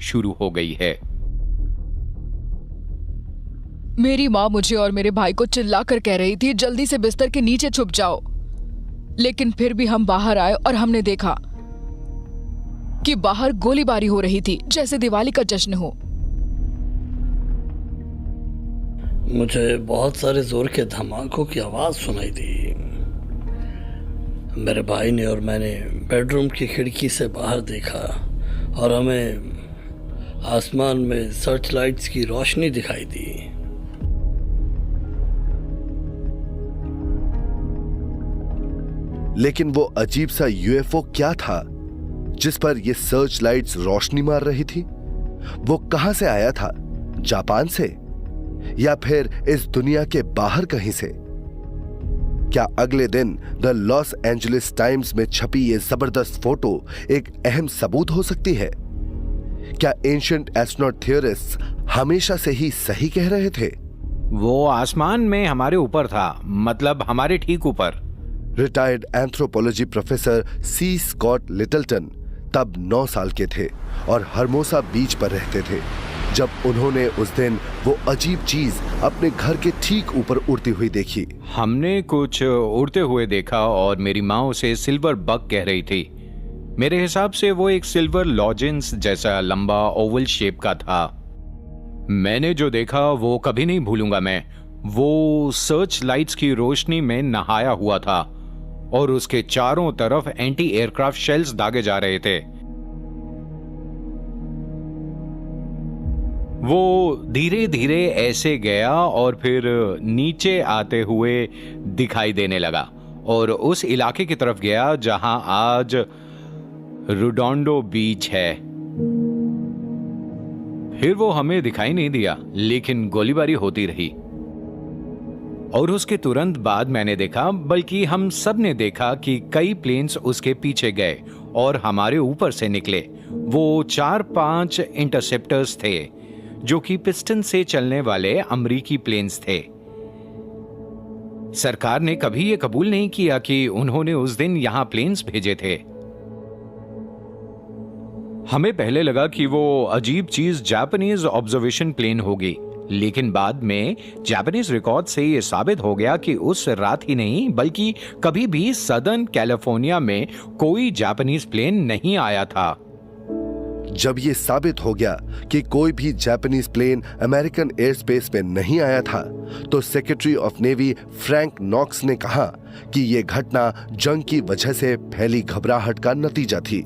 शुरू हो गई है। मेरी माँ मुझे और मेरे भाई को चिल्ला कर कह रही थी जल्दी से बिस्तर के नीचे छुप जाओ, लेकिन फिर भी हम बाहर आए और हमने देखा कि बाहर गोलीबारी हो रही थी, जैसे दिवाली का जश्न हो। मुझे बहुत सारे जोर के धमाकों की आवाज सुनाई दी। मेरे भाई ने और मैंने बेडरूम की खिड़की से बाहर देखा और हमें आसमान में सर्च लाइट्स की रोशनी दिखाई दी। लेकिन वो अजीब सा यूएफओ क्या था जिस पर ये सर्च लाइट्स रोशनी मार रही थी? वो कहां से आया था? जापान से या फिर इस दुनिया के बाहर कहीं से? क्या अगले दिन द लॉस एंजलिस टाइम्स में छपी ये जबरदस्त फोटो एक अहम सबूत हो सकती है? क्या एंशिएंट एस्ट्रोनॉट थियरिस्ट्स हमेशा से ही सही कह रहे थे? वो आसमान में हमारे ऊपर था, मतलब हमारे ठीक ऊपर। Retired anthropology professor C Scott Littleton तब 9 साल के थे और हर्मोसा बीच पर रहते थे जब उन्होंने उस दिन वो अजीब चीज अपने घर के ठीक ऊपर उड़ती हुई देखी। हमने कुछ उड़ते हुए देखा और मेरी माँ उसे सिल्वर बग कह रही थी। मेरे हिसाब से वो एक सिल्वर लॉजेंस जैसा लंबा ओवल शेप का था। मैंने जो देखा वो कभी नहीं भूलूंगा मैं। वो सर्च लाइट्स की रोशनी में नहाया हुआ था और उसके चारों तरफ एंटी एयरक्राफ्ट शेल्स दागे जा रहे थे। वो धीरे धीरे ऐसे गया और फिर नीचे आते हुए दिखाई देने लगा और उस इलाके की तरफ गया जहां आज रुडोंडो बीच है। फिर वो हमें दिखाई नहीं दिया, लेकिन गोलीबारी होती रही और उसके तुरंत बाद मैंने देखा, बल्कि हम सब ने देखा कि कई प्लेन्स उसके पीछे गए और हमारे ऊपर से निकले। वो 4-5 इंटरसेप्टर्स थे जो कि पिस्टन से चलने वाले अमरीकी प्लेन्स थे। सरकार ने कभी यह कबूल नहीं किया कि उन्होंने उस दिन यहां प्लेन्स भेजे थे। हमें पहले लगा कि वो अजीब चीज जापानीज ऑब्जर्वेशन प्लेन होगी, लेकिन बाद में जापानीज रिकॉर्ड से यह साबित हो गया कि उस रात ही नहीं बल्कि कभी भी सदर्न कैलिफोर्निया में कोई जापानीज प्लेन नहीं आया था। जब यह साबित हो गया कि कोई भी Japanese plane American air space में नहीं आया था, तो secretary of navy Frank Knox ने कहा कि यह घटना जंग की वजह से फैली घबराहट का नतीजा थी।